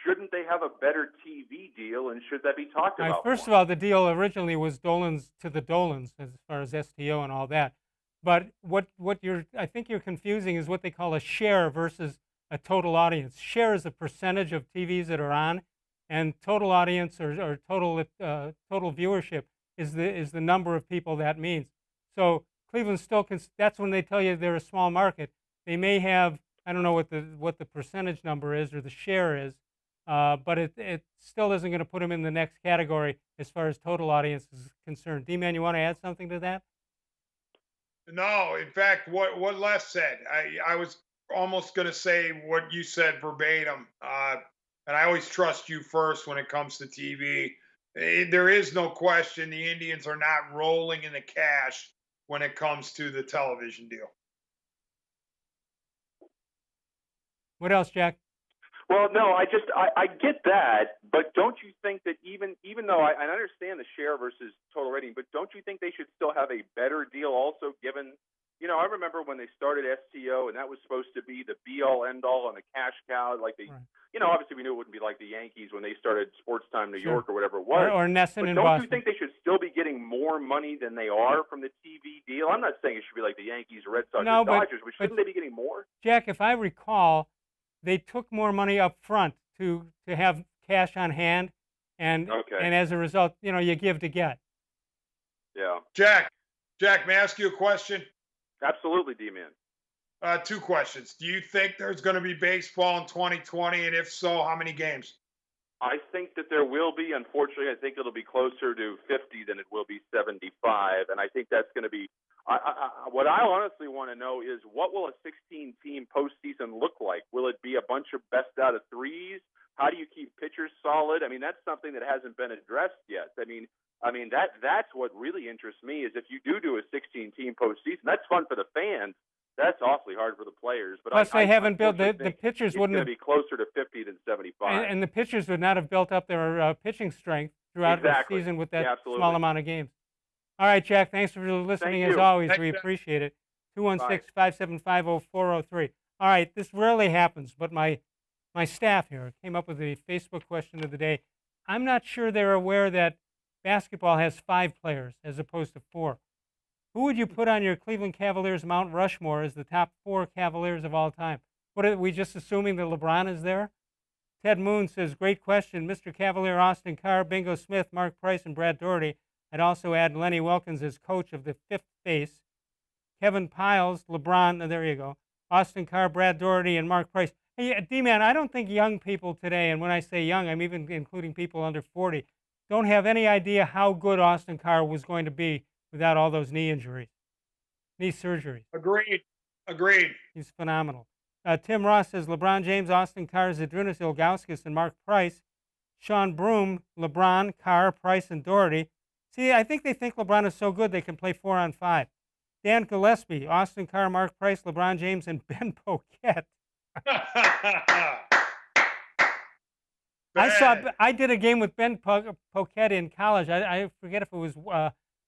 Shouldn't they have a better TV deal, and should that be talked All right, about? first of all, the deal originally was Dolan's to the Dolans as far as STO and all that. But I think you're confusing is what they call a share versus a total audience. Share is a percentage of TVs that are on, and total audience or total viewership is the number of people that means. So Cleveland still that's when they tell you they're a small market. They may have, I don't know what the percentage number is or the share is, but it still isn't going to put them in the next category as far as total audience is concerned. D-Man, you want to add something to that? No, in fact, what Les said, I was almost going to say what you said verbatim. And I always trust you first when it comes to TV. There is no question the Indians are not rolling in the cash when it comes to the television deal. What else, Jack? Well, no, I get that, but don't you think that even though I understand the share versus total rating, but don't you think they should still have a better deal also given, I remember when they started STO and that was supposed to be the be all end all and the cash cow, like they, obviously we knew it wouldn't be like the Yankees when they started Sports Time New York or whatever it was. Or Nesson in Boston. Don't you think they should still be getting more money than they are from the TV deal? I'm not saying it should be like the Yankees or Red Sox or Dodgers, but shouldn't they be getting more? Jack, if I recall, they took more money up front to have cash on hand, and as a result, you give to get. Yeah. Jack, may I ask you a question? Absolutely, D-Man. 2 questions. Do you think there's going to be baseball in 2020, and if so, how many games? I think that there will be. Unfortunately, I think it'll be closer to 50 than it will be 75, and I think that's going to be. What I honestly want to know is what will a 16-team postseason look like? Will it be a bunch of best out of threes? How do you keep pitchers solid? I mean, that's something that hasn't been addressed yet. I mean that's what really interests me is if you do a 16-team postseason, that's fun for the fans. That's awfully hard for the players. But plus, they haven't built the pitchers wouldn't have be closer to 50 than 75, and the pitchers would not have built up their pitching strength throughout the season with that small amount of games. All right, Jack, thanks for listening as always. We appreciate it. 216-575-0403. All right, this rarely happens, but my staff here came up with a Facebook question of the day. I'm not sure they're aware that basketball has 5 players as opposed to 4. Who would you put on your Cleveland Cavaliers Mount Rushmore as the top 4 Cavaliers of all time? What are we just assuming that LeBron is there? Ted Moon says, great question. Mr. Cavalier, Austin Carr, Bingo Smith, Mark Price, and Brad Doherty. I'd also add Lenny Wilkins as coach of the 5th base. Kevin Piles, LeBron, there you go. Austin Carr, Brad Doherty, and Mark Price. Hey, D-Man, I don't think young people today, and when I say young, I'm even including people under 40, don't have any idea how good Austin Carr was going to be without all those knee surgeries. Agreed. He's phenomenal. Tim Ross says LeBron James, Austin Carr, Zydrunas Ilgauskas, and Mark Price. Sean Broom, LeBron, Carr, Price, and Doherty. See, I think they think LeBron is so good they can play 4 on 5. Dan Gillespie, Austin Carr, Mark Price, LeBron James, and Ben Poquette. I did a game with Ben Poquette in college. I forget if it was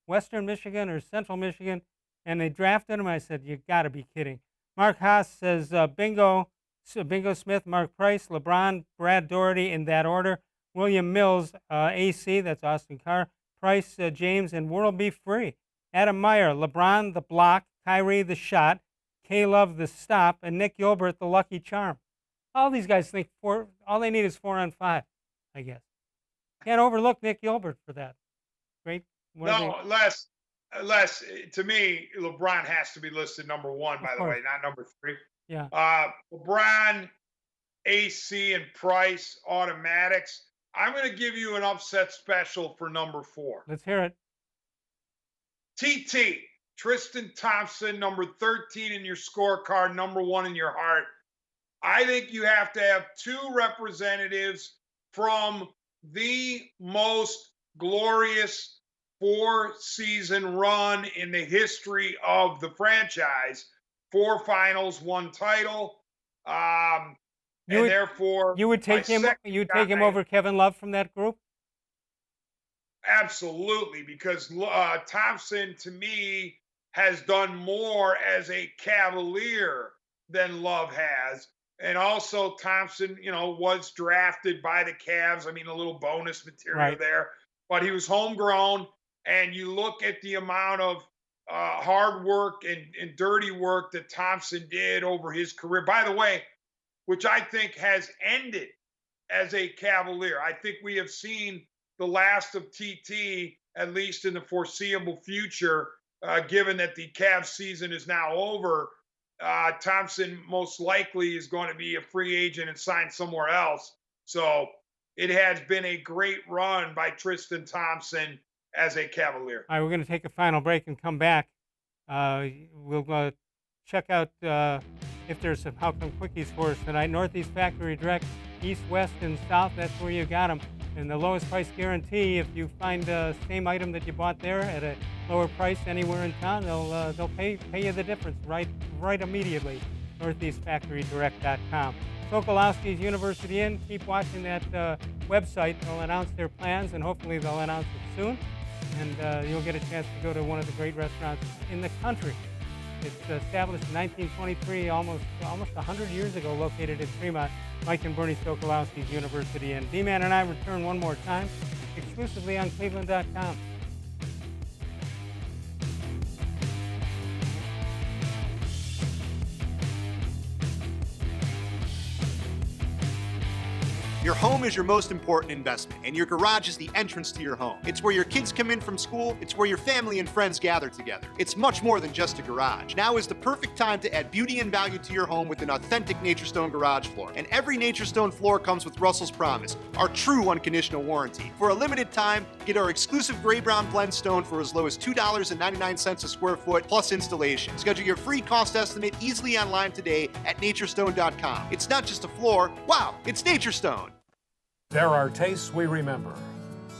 Western Michigan or Central Michigan, and they drafted him. I said, you got to be kidding. Mark Haas says Bingo Smith, Mark Price, LeBron, Brad Doherty in that order. William Mills, AC, that's Austin Carr, Price, James, and World Be Free. Adam Meyer, LeBron, the block, Kyrie, the shot, K-Love, the stop, and Nick Gilbert, the lucky charm. All these guys think all they need is 4 on 5, I guess. Can't overlook Nick Gilbert for that. Great. No, Les, to me, LeBron has to be listed number 1, by the way, not number 3. Yeah. LeBron, AC, and Price, automatics. I'm going to give you an upset special for number 4. Let's hear it. TT, Tristan Thompson, number 13 in your scorecard, number 1 in your heart. I think you have to have 2 representatives from the most glorious 4-season run in the history of the franchise. 4 finals, 1 title. Therefore, you would take him. You would take him over Kevin Love from that group. Absolutely, because Thompson, to me, has done more as a Cavalier than Love has. And also, Thompson, was drafted by the Cavs. I mean, a little bonus material Right. there, but he was homegrown. And you look at the amount of hard work and dirty work that Thompson did over his career. By the way, which I think has ended as a Cavalier. I think we have seen the last of TT, at least in the foreseeable future, given that the Cavs season is now over. Thompson most likely is going to be a free agent and sign somewhere else. So it has been a great run by Tristan Thompson as a Cavalier. All right, we're going to take a final break and come back. We'll check out if there's some How Come Quickies for us tonight. Northeast Factory Direct, East, West, and South. That's where you got them. And the lowest price guarantee. If you find the same item that you bought there at a lower price anywhere in town, they'll pay you the difference right immediately. NortheastFactoryDirect.com. Sokolowski's University Inn. Keep watching that website. They'll announce their plans, and hopefully they'll announce it soon. And you'll get a chance to go to one of the great restaurants in the country. It's established in 1923, almost 100 years ago, located in Fremont. Mike and Bernie Sokolowski's University Inn. D-Man and I return one more time, exclusively on cleveland.com. Your home is your most important investment, and your garage is the entrance to your home. It's where your kids come in from school. It's where your family and friends gather together. It's much more than just a garage. Now is the perfect time to add beauty and value to your home with an authentic NatureStone garage floor. And every NatureStone floor comes with Russell's Promise, our true unconditional warranty. For a limited time, get our exclusive gray brown blend stone for as low as $2.99 a square foot plus installation. Schedule your free cost estimate easily online today at naturestone.com. It's not just a floor. Wow, it's NatureStone. There are tastes we remember.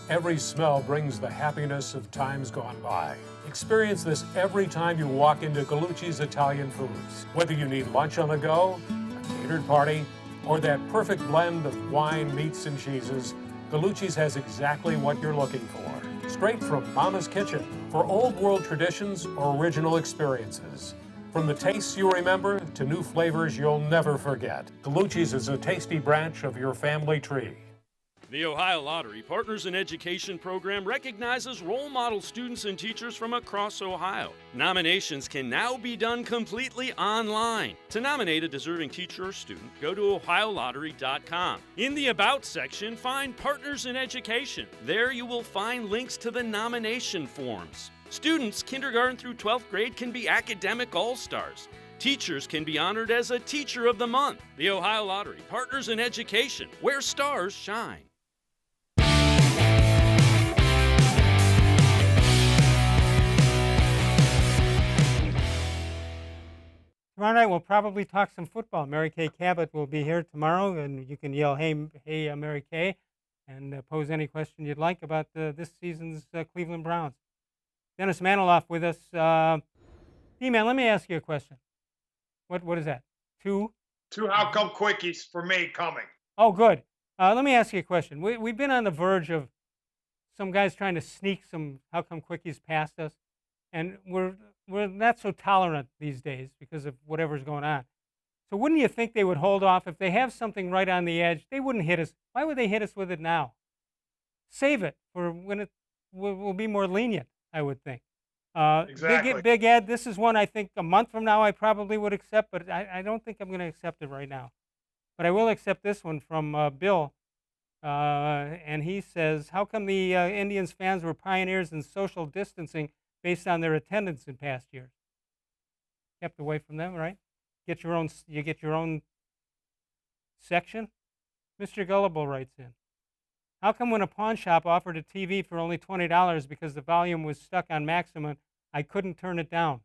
Every smell brings the happiness of times gone by. Experience this every time you walk into Gallucci's Italian Foods. Whether you need lunch on the go, a catered party, or that perfect blend of wine, meats, and cheeses, Gallucci's has exactly what you're looking for. Straight from Mama's Kitchen for old world traditions or original experiences. From the tastes you remember to new flavors you'll never forget, Gallucci's is a tasty branch of your family tree. The Ohio Lottery Partners in Education program recognizes role model students and teachers from across Ohio. Nominations can now be done completely online. To nominate a deserving teacher or student, go to ohiolottery.com. In the About section, find Partners in Education. There you will find links to the nomination forms. Students kindergarten through 12th grade can be academic all-stars. Teachers can be honored as a Teacher of the Month. The Ohio Lottery Partners in Education, where stars shine. Tomorrow night we'll probably talk some football. Mary Kay Cabot will be here tomorrow, and you can yell, hey, Mary Kay, and pose any question you'd like about this season's Cleveland Browns. Dennis Manoloff with us. D-Man, let me ask you a question. What is that? Two How Come Quickies for me coming. Oh, good. Let me ask you a question. We've been on the verge of some guys trying to sneak some How Come Quickies past us, and we're not so tolerant these days because of whatever's going on. So wouldn't you think they would hold off? If they have something right on the edge, they wouldn't hit us. Why would they hit us with it now? Save it for when it will be more lenient, I would think. Exactly. Big Ed, this is one I think a month from now I probably would accept, but I don't think I'm going to accept it right now. But I will accept this one from Bill. And he says, how come the Indians fans were pioneers in social distancing based on their attendance in past years? Kept away from them, right? You get your own section? Mr. Gullible writes in, how come when a pawn shop offered a TV for only $20 because the volume was stuck on maximum, I couldn't turn it down?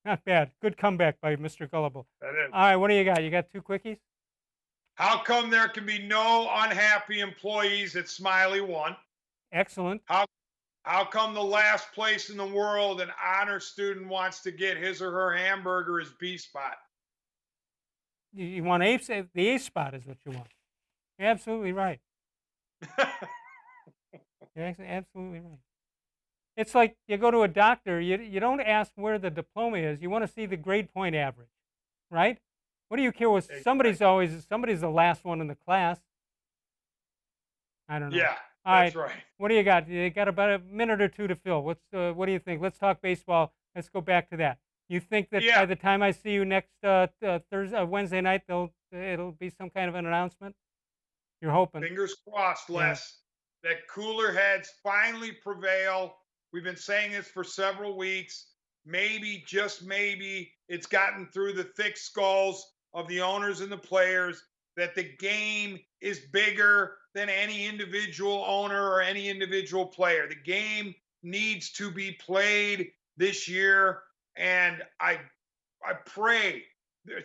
Not bad. Good comeback by Mr. Gullible. That is. All right, what do you got? You got two quickies? How come there can be no unhappy employees at Smiley One? Excellent. How come the last place in the world an honor student wants to get his or her hamburger is B spot? You want the A spot is what you want. You're absolutely right. You're absolutely right. It's like you go to a doctor, you don't ask where the diploma is. You want to see the grade point average, right? What do you care what somebody's the last one in the class. I don't know. Yeah, All that's right. right. What do you got? You got about a minute or two to fill. What do you think? Let's talk baseball. Let's go back to that. You think that by the time I see you next Thursday, Wednesday night, it'll be some kind of an announcement? You're hoping. Fingers crossed, Les, that cooler heads finally prevail. We've been saying this for several weeks. Maybe, just maybe, it's gotten through the thick skulls of the owners and the players that the game is bigger than any individual owner or any individual player. The game needs to be played this year. And I pray,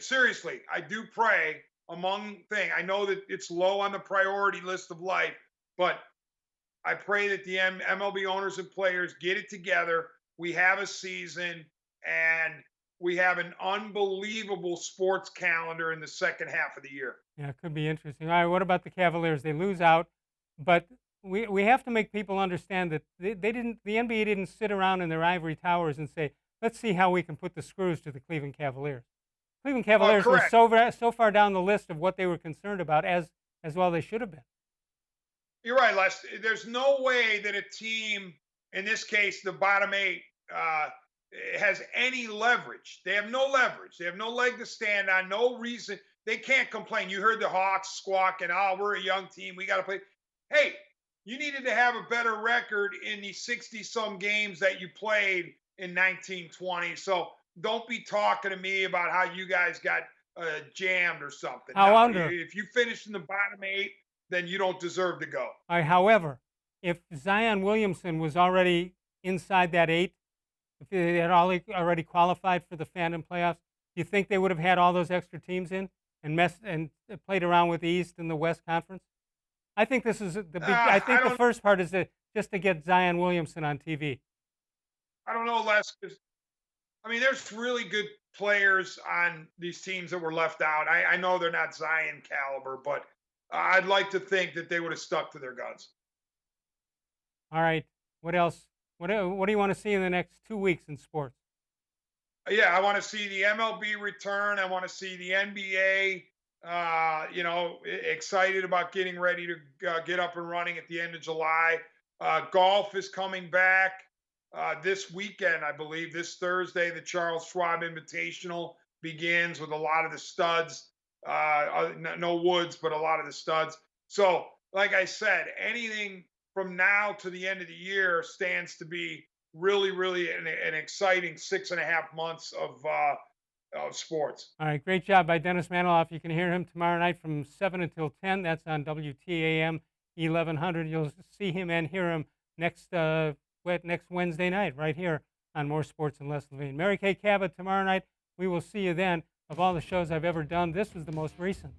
seriously, I do pray among things. I know that it's low on the priority list of life, but I pray that the MLB owners and players get it together. We have a season and we have an unbelievable sports calendar in the second half of the year. Yeah, it could be interesting. All right, what about the Cavaliers? They lose out, but we have to make people understand that the NBA didn't sit around in their ivory towers and say, let's see how we can put the screws to the Cleveland Cavaliers. Cleveland Cavaliers were so far down the list of what they were concerned about, as well they should have been. You're right, Les. There's no way that a team, in this case, the bottom 8, has any leverage. They have no leverage. They have no leg to stand on, no reason. They can't complain. You heard the Hawks squawking, oh, we're a young team. We got to play. Hey, you needed to have a better record in the 60-some games that you played in 1920. So don't be talking to me about how you guys got jammed or something. If you finished in the bottom 8, then you don't deserve to go. All right, however, if Zion Williamson was already inside that 8, if they had already qualified for the Phantom playoffs, do you think they would have had all those extra teams in and played around with the East and the West Conference? I think this is the big. I think the first part is just to get Zion Williamson on TV. I don't know, Les. I mean, there's really good players on these teams that were left out. I know they're not Zion caliber, but I'd like to think that they would have stuck to their guns. All right. What else? What do you want to see in the next 2 weeks in sports? Yeah, I want to see the MLB return. I want to see the NBA. Excited about getting ready to get up and running at the end of July. Golf is coming back this weekend, I believe. This Thursday, the Charles Schwab Invitational begins with a lot of the studs. No Woods, but a lot of the studs. So, like I said, anything from now to the end of the year stands to be really, really an exciting 6.5 months of sports. All right, great job by Dennis Manoloff. You can hear him tomorrow night from 7 until 10. That's on WTAM 1100. You'll see him and hear him next Wednesday night right here on More Sports and Less Levine. Mary Kay Cabot tomorrow night. We will see you then. Of all the shows I've ever done, this was the most recent.